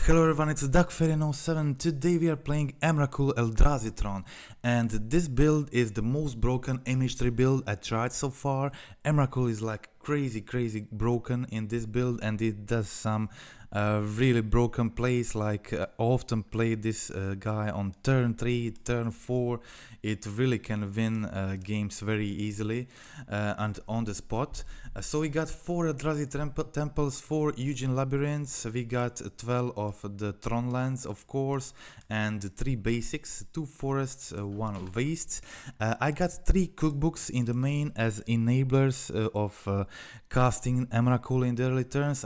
Hello everyone, it's DuckFairy07. Today we are playing EMRAKUL ELDRAZI THRONE, and this build is the most broken MH3 build I tried so far. EMRAKUL is like crazy broken in this build, and it does some really broken plays, like often play this guy on turn 3, turn 4. It really can win games very easily and on the spot. So we got 4 Eldrazi temples, 4 Ugin labyrinths, we got 12 of the Tron Lands, of course, and 3 basics, 2 forests, 1 wastes. I got 3 cookbooks in the main as enablers of casting Emrakul in the early turns.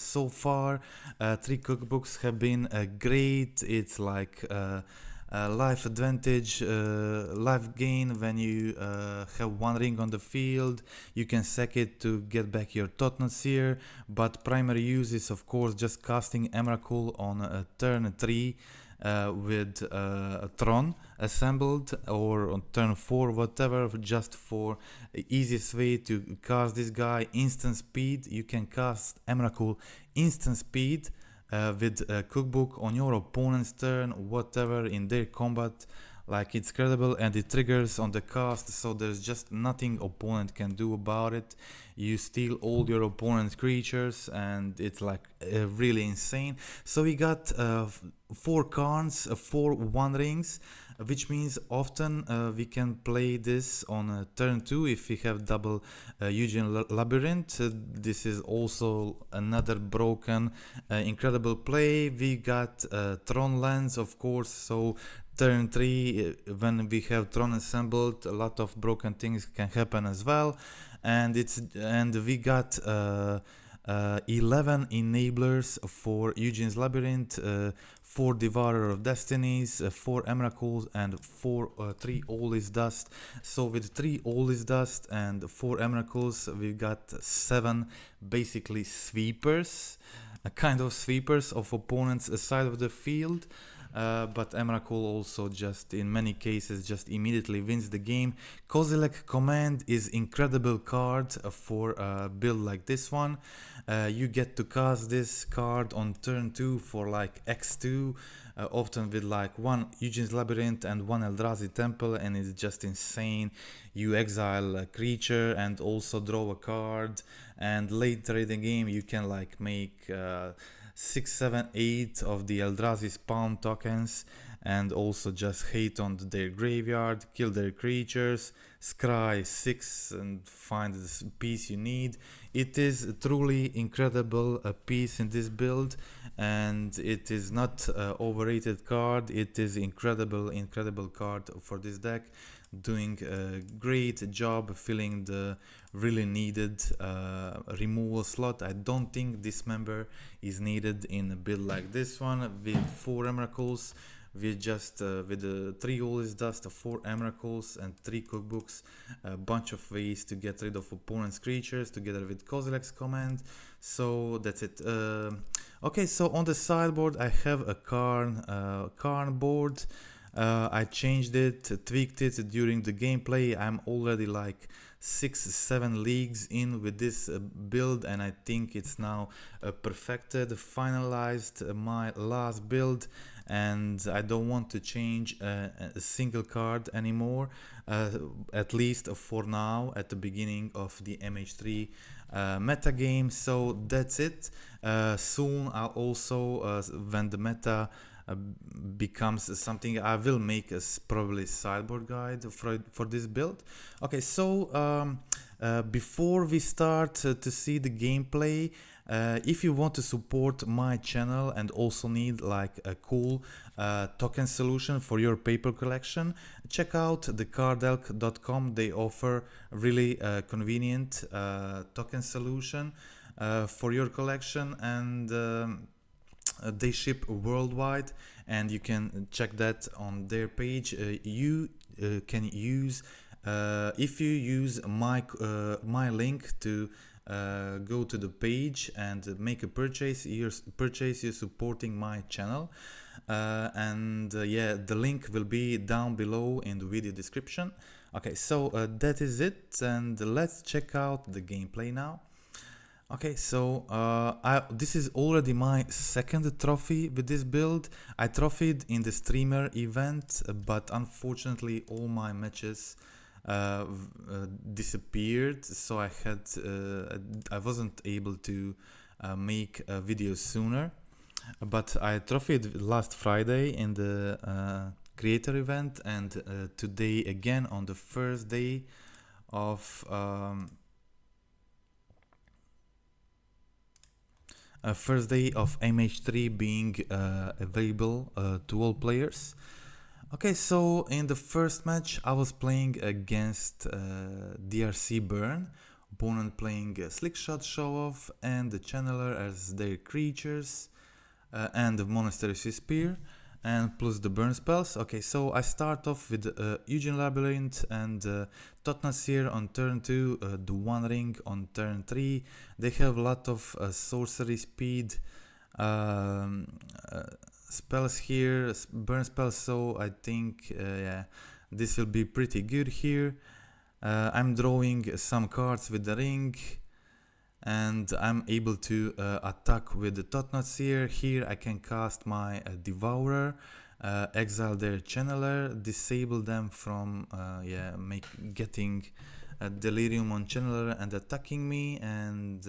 So far 3 cookbooks have been great. It's like life advantage, life gain when you have 1 ring on the field. You can sack it to get back your Tottenham Seer, but primary use is of course just casting Emrakul on turn 3 with Tron assembled, or on turn 4, whatever, just for easiest way to cast this guy. Instant speed, you can cast Emrakul instant speed with a cookbook on your opponent's turn, whatever, in their combat. Like, it's credible, and it triggers on the cast, so there's just nothing opponent can do about it. You steal all your opponent's creatures, and it's like really insane. So we got 4 cards, 4 1 rings, which means often we can play this on turn 2 if we have double Ugin Labyrinth. This is also another broken incredible play. We got Tron Lands, of course, so turn 3 when we have Tron assembled, a lot of broken things can happen as well. And we got 11 enablers for Eugene's Labyrinth, 4 Devourer of Destinies, 4 Emrakuls, and 3 All is Dust. So with 3 All is Dust and 4 Emrakuls, we got 7 basically sweepers, a kind of sweepers of opponents' side of the field. But Emrakul also just in many cases just immediately wins the game. Kozilek Command is incredible card for a build like this one. You get to cast this card on turn 2 for like X2, often with like 1 Eugene's Labyrinth and 1 Eldrazi Temple, and it's just insane. You exile a creature and also draw a card, and later in the game you can like make 6, 7, 8 of the Eldrazi spawn tokens, and also just hate on their graveyard, kill their creatures, scry 6 and find the piece you need. It is truly incredible piece in this build, and it is not overrated card. It is incredible card for this deck, doing a great job filling the really needed removal slot. I don't think Dismember is needed in a build like this one with 4 Emrakuls. We just with the 3 All is Dust, 4 Emrakuls, and 3 cookbooks, a bunch of ways to get rid of opponent's creatures together with Kozilek's Command. So that's it. Okay, so on the sideboard I have a Karn board. I changed it, tweaked it during the gameplay. I'm already like 6-7 leagues in with this build, and I think it's now perfected, finalized my last build, and I don't want to change a single card anymore, at least for now, at the beginning of the MH3 meta game. So that's it. Soon I'll also, when the meta becomes something, I will make a probably sideboard guide for this build. Okay, so before we start to see the gameplay, if you want to support my channel and also need like a cool token solution for your paper collection, check out thecardelc.com. They offer really convenient token solution for your collection, and they ship worldwide, and you can check that on their page. You can use, if you use my link to go to the page and make a purchase, you're supporting my channel, and yeah, the link will be down below in the video description. Okay, so that is it, and let's check out the gameplay now. Okay, so this is already my second trophy with this build. I trophied in the streamer event, but unfortunately all my matches disappeared, so I wasn't able to make a video sooner. But I trophied last Friday in the creator event, and today again on the first day of MH3 being available to all players. Okay, so in the first match I was playing against DRC Burn, opponent playing Slickshot Show Off and the Channeler as their creatures, and the Monastery Spear, and plus the burn spells. Okay, so I start off with Ugin Labyrinth and Totnasir on turn 2, the One Ring on turn 3. They have a lot of sorcery speed spells here, burn spells, so I think yeah, this will be pretty good here. I'm drawing some cards with the ring, and I'm able to attack with the Totnasir. Here I can cast my Devourer, exile their Channeler, disable them from getting Delirium on Channeler and attacking me, and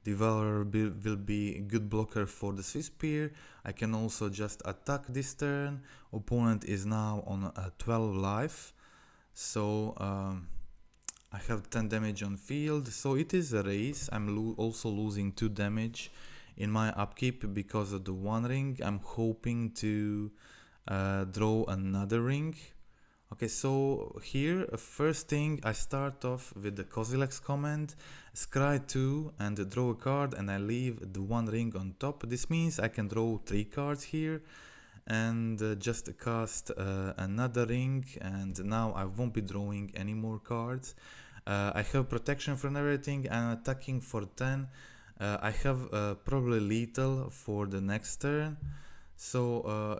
Devourer will be a good blocker for the Swiss Spear. I can also just attack this turn. Opponent is now on 12 life, so I have 10 damage on field, so it is a race. I'm also losing 2 damage in my upkeep because of the One Ring. I'm hoping to draw another ring. Okay, so here, first thing, I start off with the Kozilek's command, scry 2 and draw a card, and I leave the One Ring on top. This means I can draw 3 cards here and just cast another ring, and now I won't be drawing any more cards. I have protection from everything. I'm attacking for 10. I have probably lethal for the next turn, so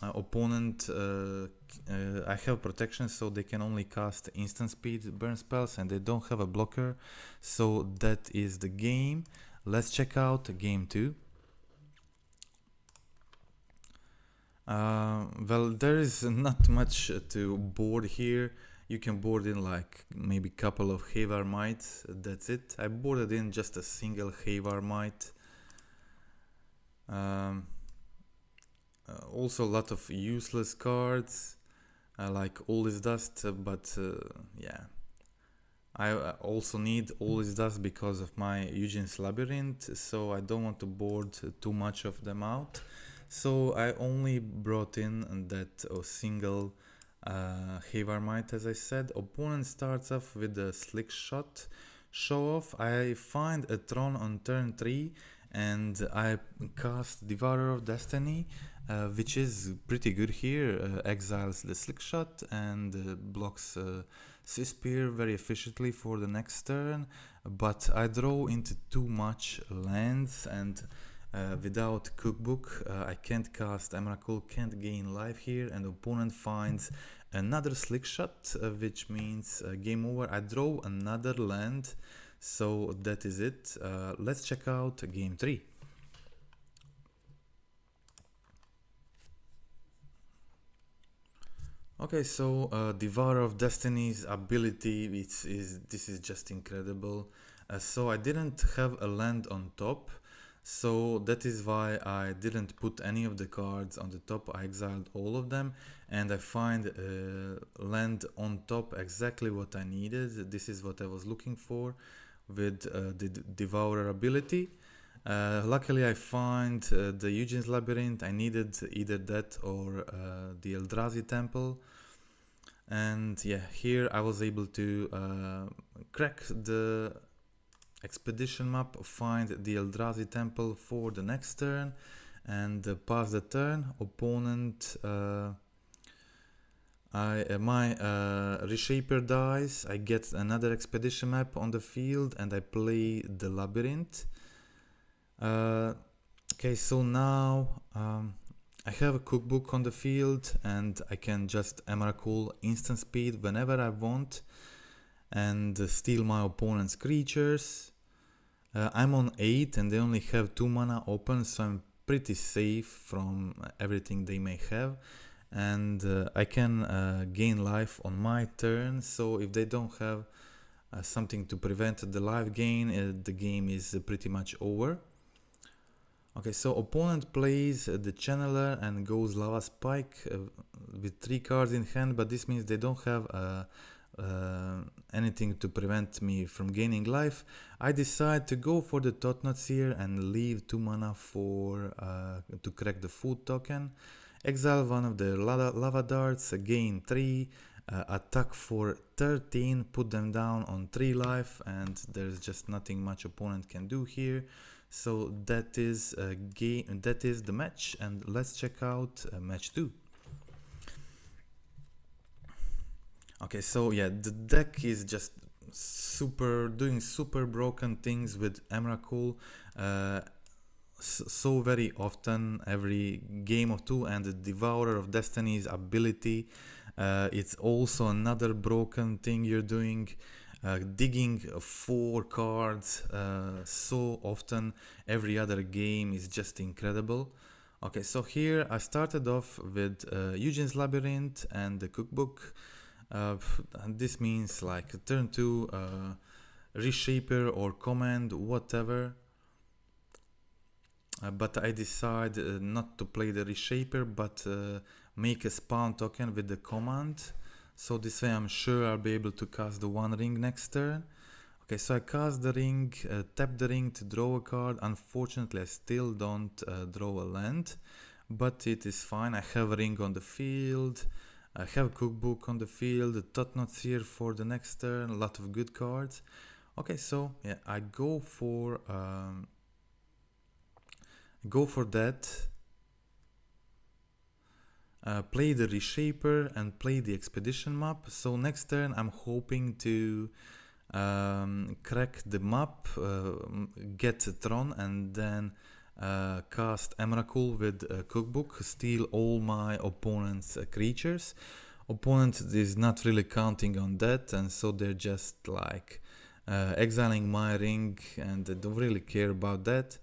opponent I have protection, so they can only cast instant speed burn spells and they don't have a blocker, so that is the game. Let's check out game 2. Well, there is not much to board here. You can board in like maybe a couple of Havar Mites, that's it. I boarded in just a single Havar Mite. Also a lot of useless cards, like All is Dust, but yeah. I also need All is Dust because of my Ugin's Labyrinth, so I don't want to board too much of them out. So I only brought in that single Havar Mite, as I said. Opponent starts off with a Slick Shot Show Off. I find a Tron on turn 3 and I cast Devourer of Destiny, which is pretty good here. Exiles the Slick Shot and blocks Swiss Spear very efficiently for the next turn, but I draw into too much lands, and without Cookbook I can't cast Emrakul, can't gain life here, and opponent finds another Slick Shot, which means game over. I draw another land, so that is it. Let's check out game 3. Okay, so Devourer of Destiny's ability, this is just incredible. So I didn't have a land on top, so that is why I didn't put any of the cards on the top. I exiled all of them, and I find land on top, exactly what I needed. This is what I was looking for with the Devourer ability. Luckily I find the Eugene's Labyrinth. I needed either that or the Eldrazi Temple, and yeah, here I was able to crack the expedition map, find the Eldrazi Temple for the next turn, and pass the turn. Opponent my Reshaper dies, I get another expedition map on the field, and I play the Labyrinth. Okay, so now I have a Cookbook on the field, and I can just Emrakul instant speed whenever I want and steal my opponent's creatures. I'm on 8 and they only have 2 mana open, so I'm pretty safe from everything they may have. And I can gain life on my turn, so if they don't have something to prevent the life gain, the game is pretty much over. Okay, so opponent plays the Channeler and goes Lava Spike with 3 cards in hand, but this means they don't have anything to prevent me from gaining life. I decide to go for the Totnuts here and leave 2 mana for to crack the food token. Exile one of the lava darts, gain 3, attack for 13, put them down on 3 life, and there's just nothing much opponent can do here. So that is a game. That is the match, and let's check out match 2. Okay, so yeah, the deck is just doing super broken things with Emrakul. So very often, every game of 2, and the Devourer of Destiny's ability. It's also another broken thing you're doing. Digging 4 cards so often, every other game is just incredible. Okay, so here I started off with Ugin's Labyrinth and the Cookbook. And this means like turn 2 Reshaper or Command, whatever. But I decide not to play the Reshaper, but make a spawn token with the command. So this way I'm sure I'll be able to cast the 1 ring next turn. Okay, so I cast the ring, tap the ring to draw a card. Unfortunately, I still don't draw a land, but it is fine. I have a ring on the field, I have Cookbook on the field, Totnuts here for the next turn, a lot of good cards. Okay, so yeah, I go for that. Play the Reshaper and play the Expedition map. So next turn I'm hoping to crack the map, get Tron, and then cast Emrakul with Cookbook, steal all my opponent's creatures. Opponent is not really counting on that, and so they're just like exiling my ring, and they don't really care about that.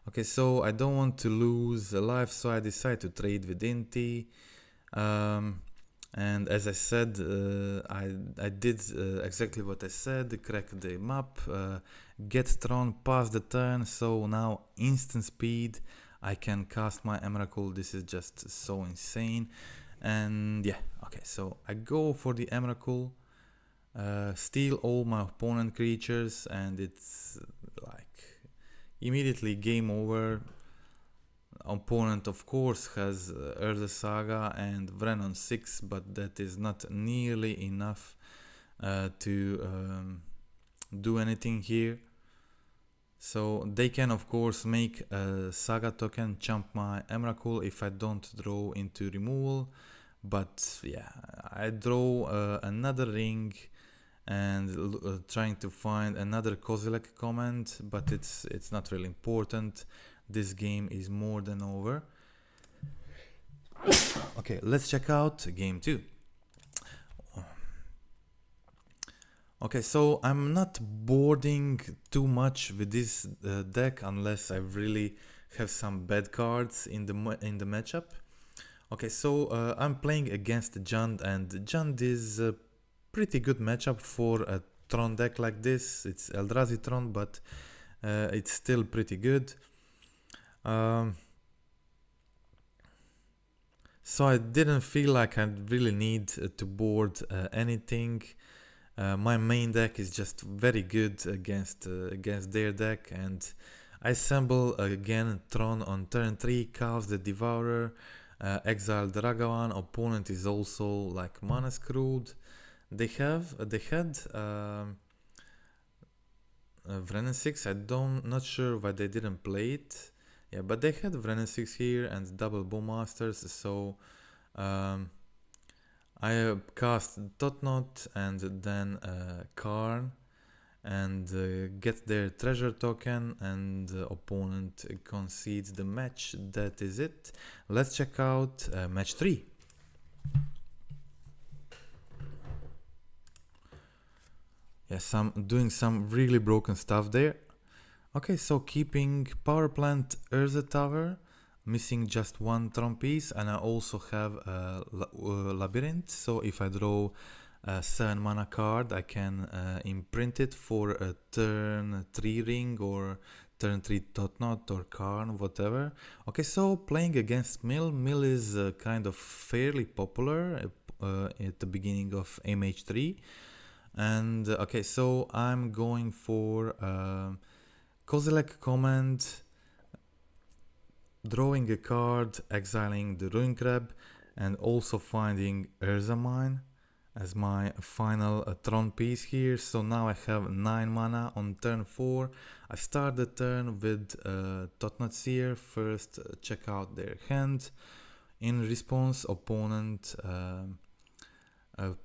Okay, so I don't want to lose a life, so I decide to trade with Inti. And as I said, I did exactly what I said, crack the map, get Tron, pass the turn, so now instant speed, I can cast my Emrakul. This is just so insane. And yeah, okay, so I go for the Emrakul, steal all my opponent creatures, and it's like immediately game over. Opponent of course has Urza Saga and Vrenon 6, but that is not nearly enough to do anything here. So they can of course make a Saga token, jump my Emrakul if I don't draw into removal. But yeah, I draw another ring and trying to find another Kozilek command, but it's not really important. This game is more than over. Okay, let's check out game 2. Okay, so I'm not boarding too much with this deck unless I really have some bad cards in the matchup. Okay, so I'm playing against Jund, and Jund is a pretty good matchup for a Tron deck like this. It's Eldrazi Tron, but it's still pretty good. So I didn't feel like I really need to board anything. My main deck is just very good against their deck, and I assemble again Tron on turn 3, cast the Devourer, exile the Ragavan. Opponent is also like mana screwed. They had Vrenon 6. Not sure why they didn't play it. Yeah, but they had Vrenon 6 here and double Bowmasters, so I cast Totnot and then Karn and get their treasure token, and opponent concedes the match. That is it. Let's check out match 3. Yes, I'm doing some really broken stuff there. Okay, so keeping power plant Urza Tower, missing just one Tron piece, and I also have a Labyrinth, so if I draw a 7 mana card, I can imprint it for a turn 3 ring or turn 3 Totnot or Karn, whatever. Okay, so playing against Mill. Mill is kind of fairly popular at the beginning of MH3. And okay, so I'm going for Kozilek command, drawing a card, exiling the Ruin Crab, and also finding Urza Mine as my final Tron piece here. So now I have 9 mana on turn 4. I start the turn with Totnot Seer. First check out their hand. In response, opponent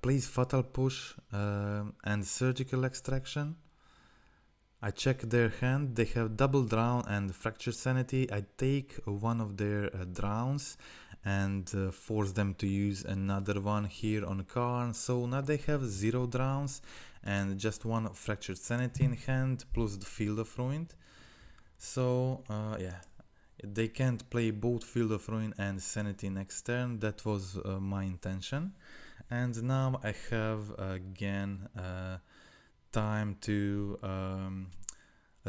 plays Fatal Push and Surgical Extraction. I check their hand. They have double drown and fractured sanity. I take one of their drowns and force them to use another one here on Karn. So now they have 0 drowns and just one fractured sanity in hand plus the Field of Ruin. So yeah, they can't play both Field of Ruin and sanity next turn. That was my intention. And now I have again time to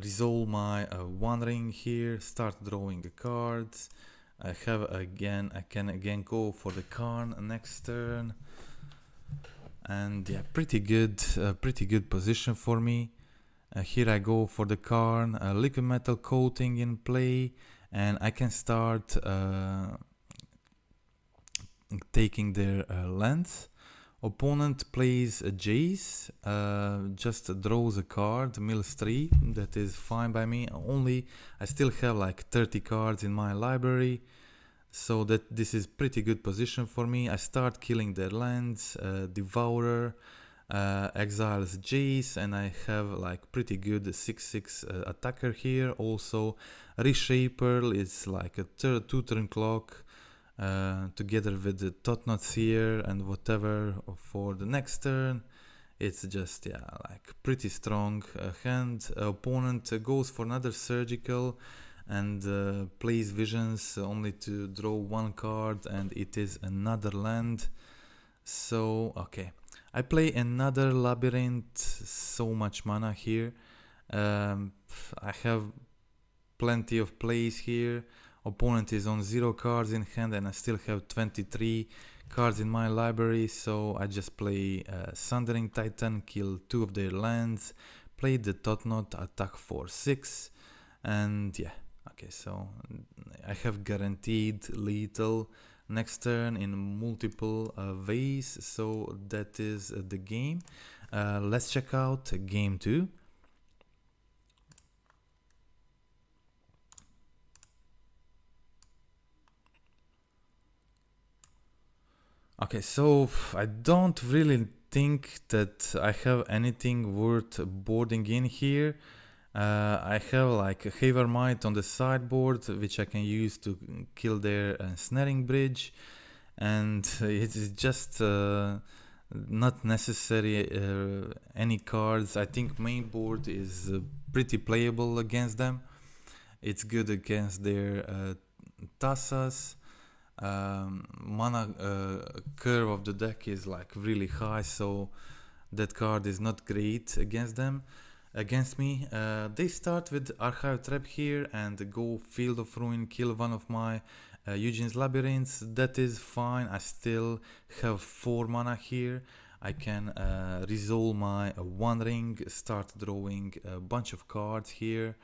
resolve my one ring here, start drawing the cards. I can again go for the Karn next turn, and yeah, pretty good position for me. Here I go for the Karn, liquid metal coating in play, and I can start taking their lands. Opponent plays a Jace, just draws a card, mills 3, that is fine by me. I still have like 30 cards in my library, so that this is pretty good position for me. I start killing their lands, Devourer, exiles Jace, and I have like pretty good 6/6 attacker here. Also, Reshaper is like a 2-turn clock. Together with the Totnot Seer and whatever for the next turn. It's just, yeah, like pretty strong hand. Opponent goes for another Surgical and plays Visions only to draw one card, and it is another land. So, okay. I play another Labyrinth, so much mana here. I have plenty of plays here. Opponent is on 0 cards in hand and I still have 23 cards in my library, so I just play Sundering Titan, kill 2 of their lands, play the Totnot, attack for 6, and yeah, okay, so I have guaranteed lethal next turn in multiple ways, so that is the game. Let's check out game 2. Okay, so I don't really think that I have anything worth boarding in here. I have like a Havermite on the sideboard, which I can use to kill their snaring bridge, and it is just not necessary any cards. I think main board is pretty playable against them. It's good against their Tassas. Mana curve of the deck is like really high, so that card is not great against them. Against me, they start with Archive Trap here and go Field of Ruin, kill one of my Ugin's Labyrinths. That is fine. I still have 4 mana here. I can resolve my one ring, start drawing a bunch of cards here.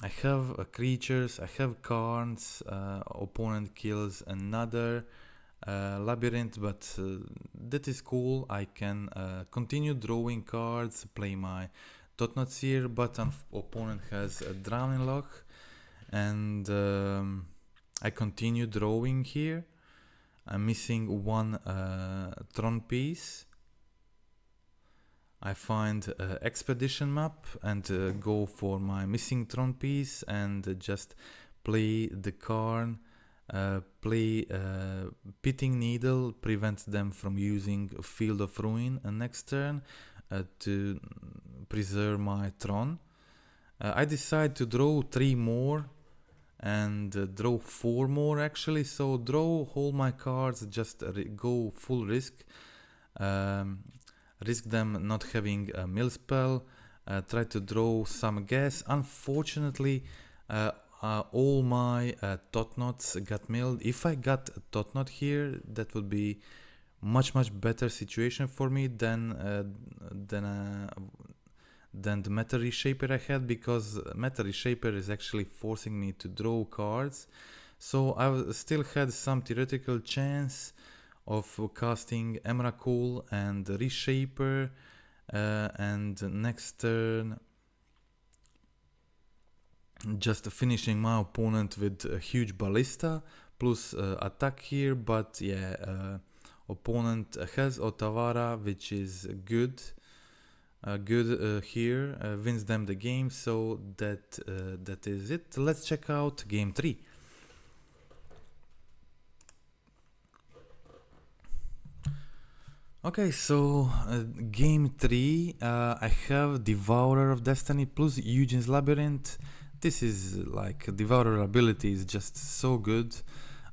I have creatures, I have cards, opponent kills another Labyrinth, but that is cool. I can continue drawing cards, play my Totnot Seer, but opponent has a Drowning Lock, and I continue drawing here. I'm missing one Tron piece. I find expedition map and go for my missing Tron piece and just play the Karn, play Pitting Needle, prevent them from using Field of Ruin next turn to preserve my Tron. I decide to draw 3 more and draw 4 more actually, so draw all my cards, just go full risk. Risk them not having a mill spell, try to draw some gas. Unfortunately, all my tot knots got milled. If I got a tot knot here, that would be much better situation for me than the Matter Reshaper I had, because Matter Reshaper is actually forcing me to draw cards. So I still had some theoretical chance of casting Emrakul and Reshaper, and next turn just finishing my opponent with a huge ballista plus attack here. But yeah, opponent has Otawara, which is good. Here, wins them the game, so that is it. Let's check out game 3. Okay, so game 3, I have Devourer of Destiny plus Ugin's Labyrinth. This is like Devourer ability is just so good.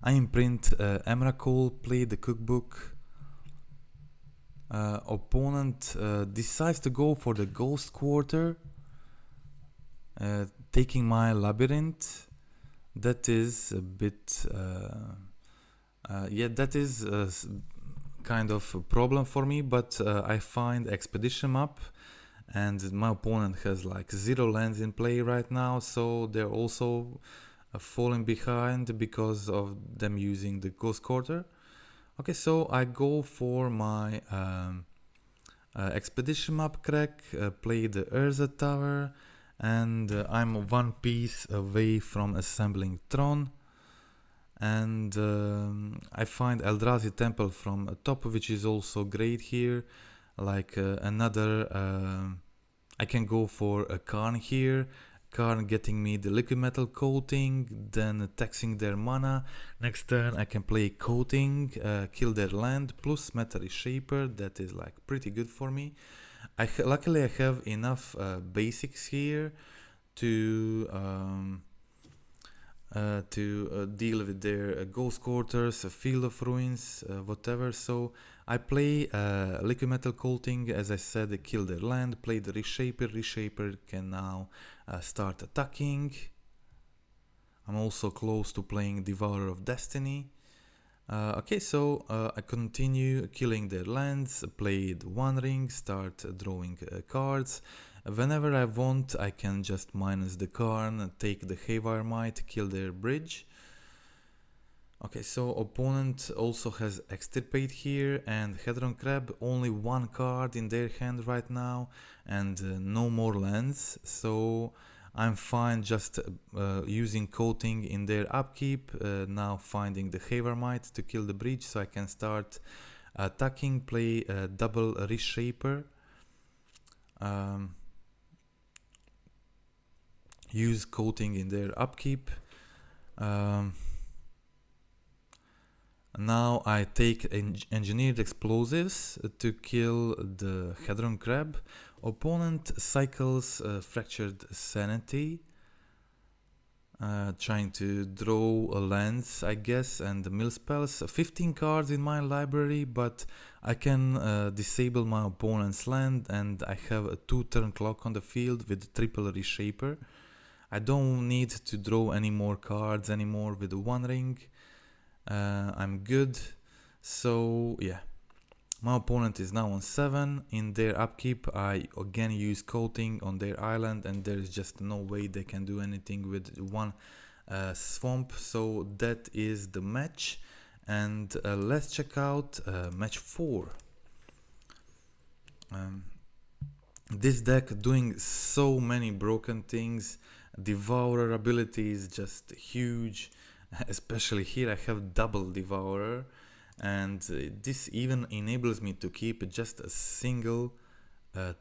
I imprint Emrakul, play the cookbook. Opponent decides to go for the Ghost Quarter, taking my Labyrinth. That is a bit yeah, that is kind of a problem for me, but I find Expedition map, and my opponent has like 0 lands in play right now, so they're also falling behind because of them using the Ghost Quarter. Okay, so I go for my Expedition map crack, play the Urza Tower, and I'm 1 piece away from assembling Tron. And I find Eldrazi Temple from top, which is also great here. Like another, I can go for a Karn here. Karn getting me the liquid metal coating, then taxing their mana. Next turn I can play coating, kill their land, plus Matter Reshaper. That is like pretty good for me. Luckily I have enough basics here to deal with their Ghost Quarters, Field of Ruins, whatever. So I play liquid metal coating, as I said, kill their land, play the Reshaper. Reshaper can now start attacking. I'm also close to playing Devourer of Destiny. Okay, so I continue killing their lands, played One Ring, start drawing cards. Whenever I want, I can just minus the Karn, take the Haywire Might, kill their bridge. Okay, so opponent also has Extirpate here and Hedron Crab, only 1 card in their hand right now, and no more lands, so I'm fine just using coating in their upkeep, now finding the Haywire Might to kill the bridge, so I can start attacking, play double Reshaper. Use coating in their upkeep. Now I take engineered explosives to kill the Hedron Crab. Opponent cycles Fractured Sanity, trying to draw a lands, I guess, and mill spells. 15 cards in my library, but I can disable my opponent's land, and I have a 2-turn clock on the field with triple Reshaper. I don't need to draw any more cards anymore with the One Ring. I'm good. So yeah, my opponent is now on 7. In their upkeep, I again use coating on their island, and there's just no way they can do anything with 1 swamp. So that is the match, and let's check out match 4. This deck doing so many broken things. Devourer ability is just huge, especially here I have double Devourer, and this even enables me to keep just a single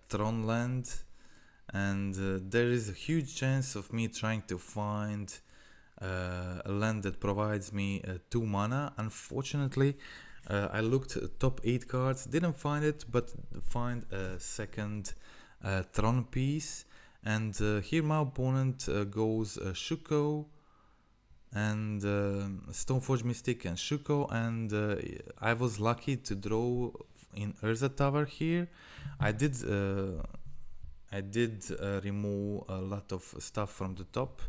Tron land, and there is a huge chance of me trying to find a land that provides me 2 mana. Unfortunately, I looked top 8 cards, didn't find it, but find a second Tron piece. And here my opponent goes Shuko and Stoneforge Mystic and Shuko, and I was lucky to draw in Urza Tower here. I did remove a lot of stuff from the top,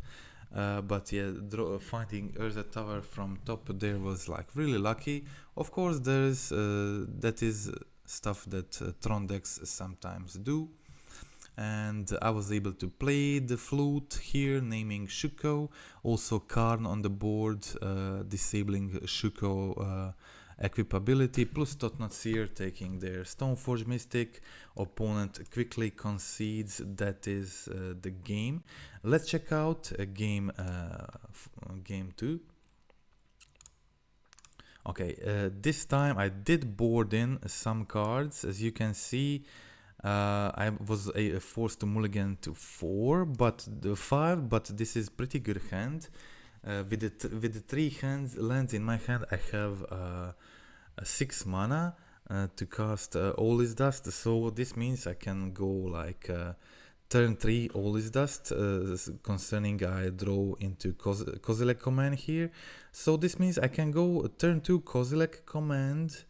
but yeah, finding Urza Tower from top there was like really lucky. Of course, there's that is stuff that Tron decks sometimes do. And I was able to play the flute here, naming Shuko. Also Karn on the board, disabling Shuko equipability, plus Totnot Seer taking their Stoneforge Mystic. Opponent quickly concedes. That is the game. Let's check out game 2. Okay, this time I did board in some cards. As you can see, I was forced to mulligan to 4, but the 5. But this is pretty good hand. With the 3 lands in my hand, I have 6 mana to cast All Is Dust. So this means I can go like turn 3 All Is Dust. Concerning I draw into Kozilek command here. So this means I can go turn 2 Kozilek command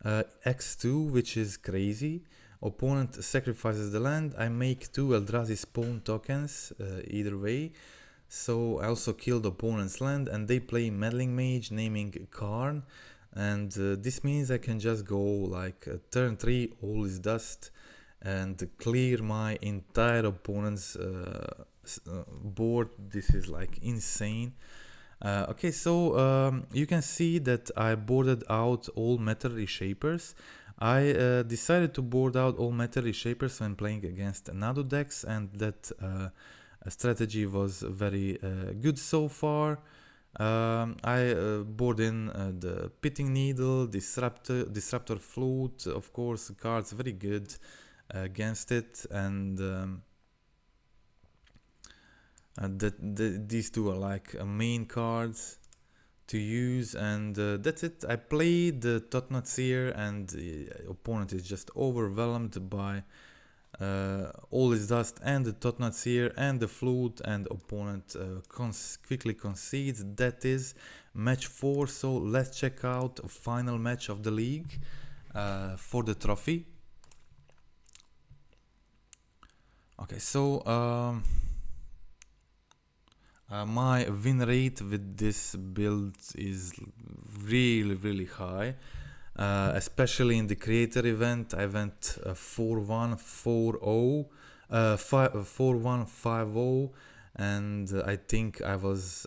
X2, which is crazy. Opponent sacrifices the land. I make 2 Eldrazi spawn tokens either way. So I also killed opponent's land, and they play Meddling Mage, naming Karn. And this means I can just go like turn 3 All Is Dust and clear my entire opponent's board. This is like insane. Okay, so you can see that I boarded out all Matter Reshapers. I decided to board out all Matter Reshapers when playing against Nado decks, and that strategy was very good so far. I board in the Pitting Needle, Disruptor Flute, of course, cards very good against it, and these two are like main cards to use, and that's it. I played the Totnot Seer, and the opponent is just overwhelmed by All Is Dust and the Totnot Seer and the Flute, and opponent quickly concedes. That is match 4. So let's check out final match of the league for the trophy. Okay, so my win rate with this build is really high, especially in the creator event. I went 4-1, 4-0, 4-1, 5-0, and I think I was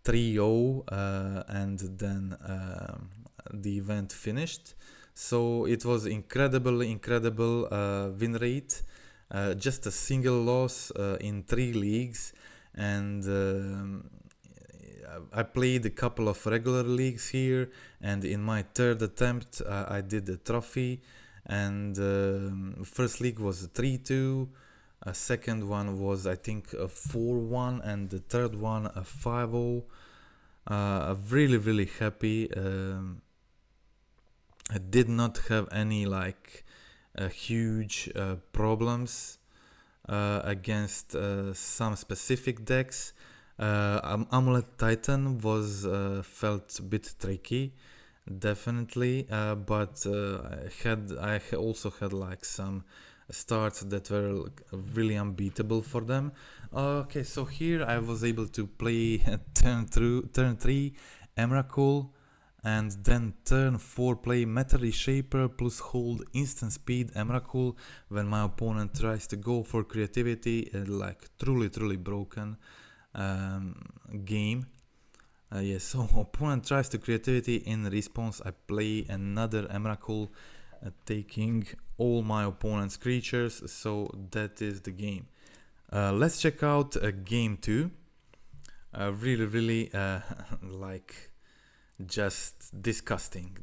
3-0, and then the event finished. So it was incredible win rate. Just a single loss in 3 leagues. And I played a couple of regular leagues here, and in my 3rd attempt I did the trophy, and first league was 3-2, a second one was I think a 4-1, and the third one a 5-0. Really happy. I did not have any like huge problems against some specific decks. Amulet Titan was felt a bit tricky, definitely, but I also had like some starts that were really unbeatable for them. Okay, so here I was able to play turn 3 Emrakul, and then turn 4 play Matter Reshaper plus hold instant speed Emrakul when my opponent tries to go for creativity. Like truly broken game. Yes, so opponent tries to creativity. In response I play another Emrakul, taking all my opponent's creatures. So that is the game. Let's check out game 2. Really like just disgusting.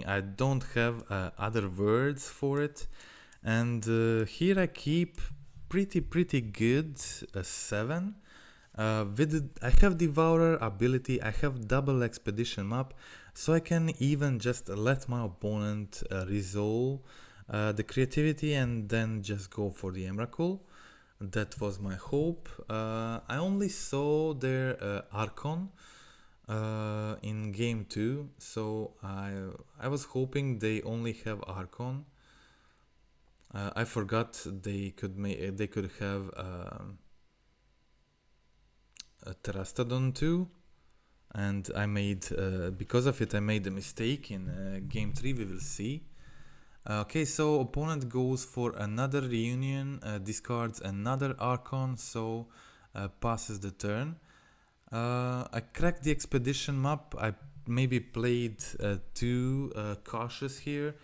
I don't have other words for it, and here I keep pretty good 7. I have Devourer ability, I have double expedition map, so I can even just let my opponent resolve the creativity and then just go for the Emrakul. That was my hope. I only saw their Archon in game 2, so I was hoping they only have Archon. I forgot they could have a Terastodon too, and I made because of it I made a mistake in game 3. We will see. Okay, so opponent goes for another reunion, discards another Archon, so passes the turn. I cracked the expedition map. I maybe played too cautious here,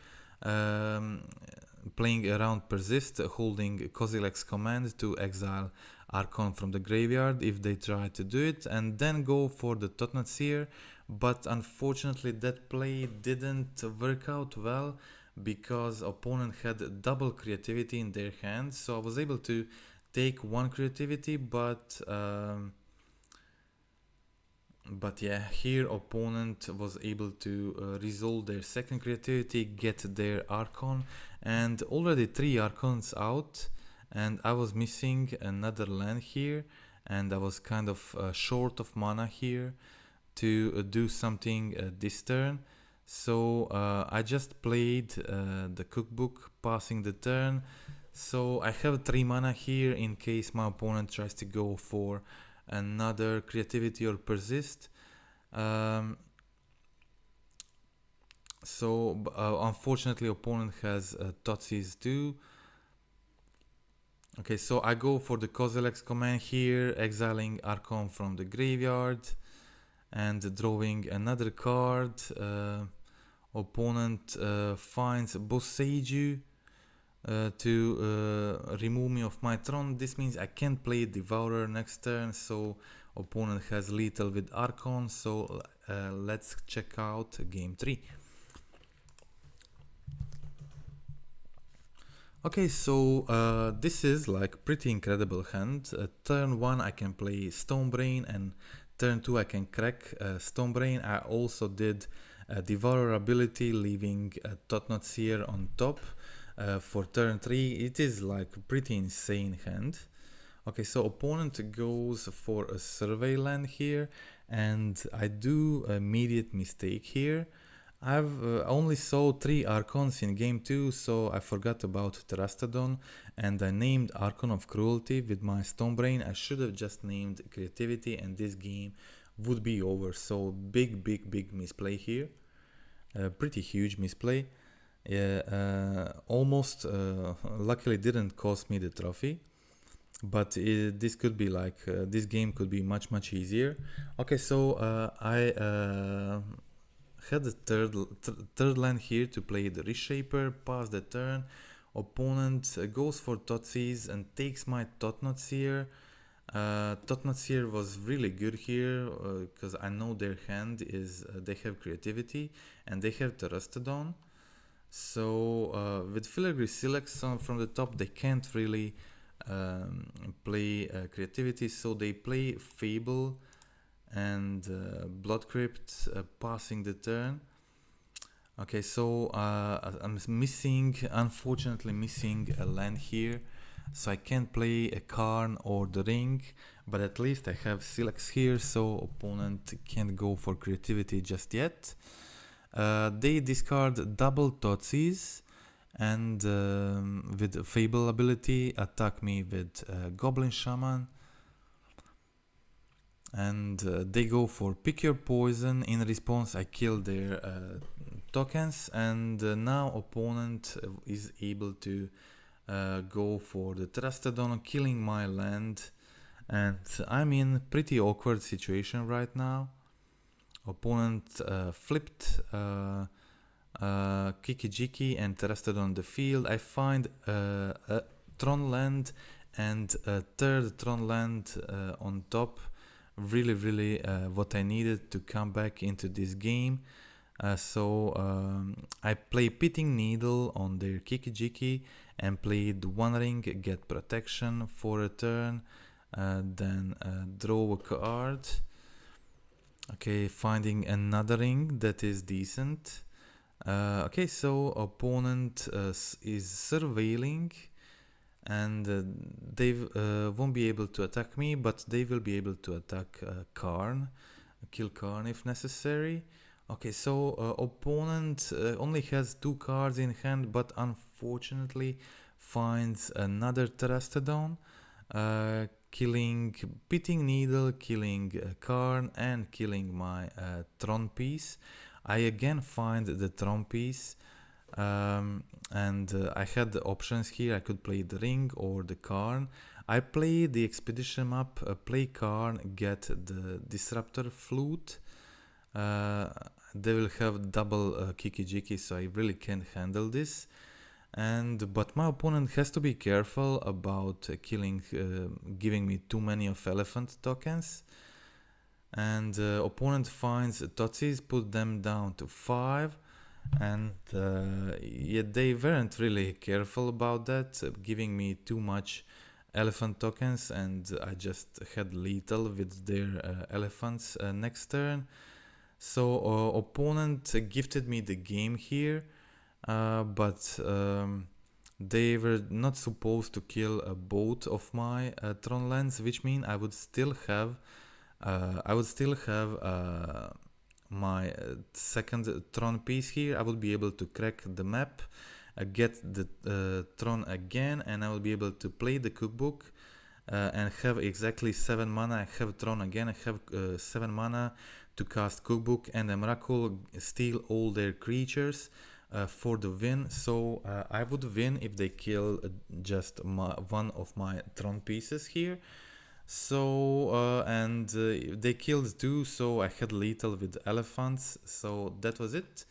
playing around Persist, holding Kozilek's command to exile Archon from the graveyard if they try to do it, and then go for the Totnet Seer. But unfortunately that play didn't work out well, because opponent had double creativity in their hand, so I was able to take one creativity, but yeah, here opponent was able to resolve their second creativity, get their Archon, and already 3 Archons out, and I was missing another land here, and I was kind of short of mana here to do something this turn. So I just played the cookbook, passing the turn. So I have 3 mana here in case my opponent tries to go for another creativity or persist. Unfortunately opponent has Totsis too. Okay, so I go for the Kozilek's command here, exiling Archon from the graveyard and drawing another card. Opponent finds Boseiju to remove me of my Tron. This means I can't play Devourer next turn, so opponent has lethal with Archon. So let's check out game 3. Okay, so this is like pretty incredible hand. Turn 1 I can play Stonebrain, and turn 2 I can crack Stonebrain. I also did Devourer ability, leaving Totnet Seer on top. For turn 3 it is like a pretty insane hand. Okay, so opponent goes for a survey land here, and I do an immediate mistake here. I've only saw 3 Archons in game 2, so I forgot about Terastodon, and I named Archon of Cruelty with my Stonebrain. I should have just named Creativity, and this game would be over. So big misplay here. Pretty huge misplay. Almost luckily didn't cost me the trophy, but this could be like this game could be much easier. Okay, so I had the third land here to play the Reshaper, pass the turn. Opponent goes for Totsis and takes my Totnet Seer. Totnet Seer was really good here because I know their hand is they have creativity and they have Terastodon. So with Filigree Silex from the top, they can't really play creativity, so they play Fable and Blood Crypt, passing the turn. Okay, so I'm unfortunately missing a land here, so I can't play a Karn or the Ring, but at least I have Silex here, so opponent can't go for creativity just yet. They discard double Totsis and with Fable ability attack me with Goblin Shaman, and they go for Pick Your Poison. In response I kill their tokens, and now opponent is able to go for the Terastodon, killing my land, and I'm in pretty awkward situation right now. Opponent flipped Kiki-Jiki and Terastodon on the field. I find a Tron Land and a third Tron Land on top. Really what I needed to come back into this game. So I play Pitting Needle on their Kiki-Jiki and played One Ring, get protection for a turn, then draw a card. Okay, finding another ring that is decent. Okay, so opponent is surveilling, and they won't be able to attack me, but they will be able to attack Karn, kill Karn if necessary. Okay, so opponent only has 2 cards in hand, but unfortunately finds another Terastodon, killing Pitting Needle, killing Karn, and killing my Tron piece. I again find the Tron piece, and I had the options here. I could play the Ring or the Karn. I play the Expedition map, play Karn, get the Disruptor Flute. They will have double Kiki Jiki, so I really can't handle this. But my opponent has to be careful about giving me too many of elephant tokens. And opponent finds Totsis, put them down to 5, and yet they weren't really careful about that, giving me too much elephant tokens, and I just had lethal with their elephants next turn. So opponent gifted me the game here, but they were not supposed to kill both of my Tron Lands, which means I would still have my second Tron piece here. I would be able to crack the map, get the Tron again, and I will be able to play the cookbook and have exactly 7 mana. I have Tron again, I have 7 mana to cast cookbook, and Emrakul steal all their creatures for the win. So I would win if they kill just one of my Tron pieces here. So they killed 2, so I had lethal with elephants, so that was it.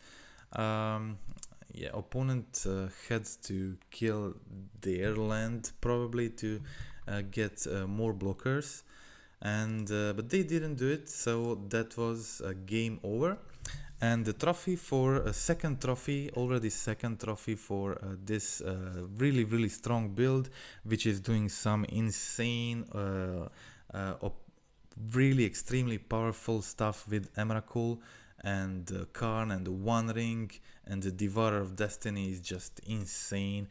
Yeah, opponent had to kill their land probably to get more blockers, and but they didn't do it, so that was game over. And the trophy for a second trophy for this really strong build, which is doing some insane really extremely powerful stuff with Emrakul and Karn and the One Ring, and the Devourer of Destiny is just insane.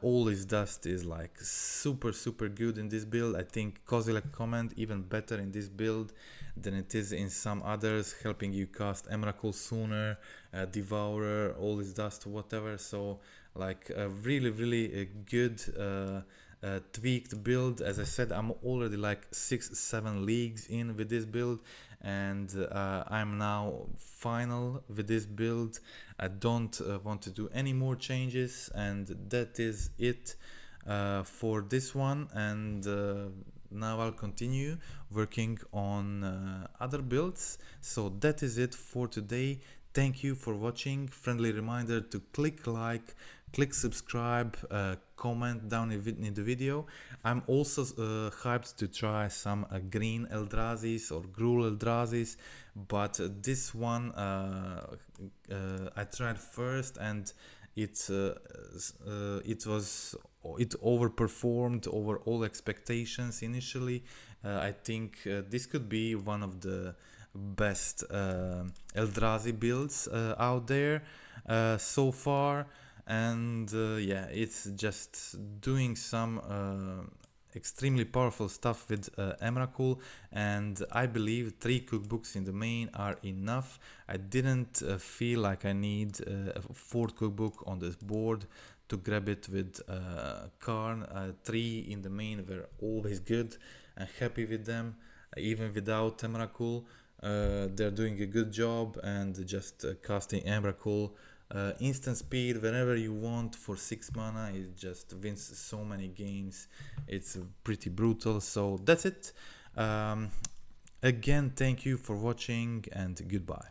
All his dust is like super good in this build. I think Kozilek Command even better in this build than it is in some others, helping you cast Emrakul sooner, Devourer, all his dust, whatever. So like a really good tweaked build. As I said, I'm already like 6-7 leagues in with this build, and I'm now final with this build. I don't want to do any more changes, and that is it for this one. And now I'll continue working on other builds. So that is it for today. Thank you for watching. Friendly reminder to click like, click subscribe, comment down in the video. I'm also hyped to try some green Eldrazi's or Gruul Eldrazi's, but this one I tried first, and it overperformed over all expectations initially. I think this could be one of the best Eldrazi builds out there so far, and yeah, it's just doing some extremely powerful stuff with Emrakul, and I believe 3 cookbooks in the main are enough. I didn't feel like I need a 4th cookbook on this board to grab it with Karn. 3 in the main were always good and happy with them, even without Emrakul. They're doing a good job, and just casting Emrakul instant speed whenever you want for 6 mana, it just wins so many games. It's pretty brutal. So that's it. Again, thank you for watching, and goodbye.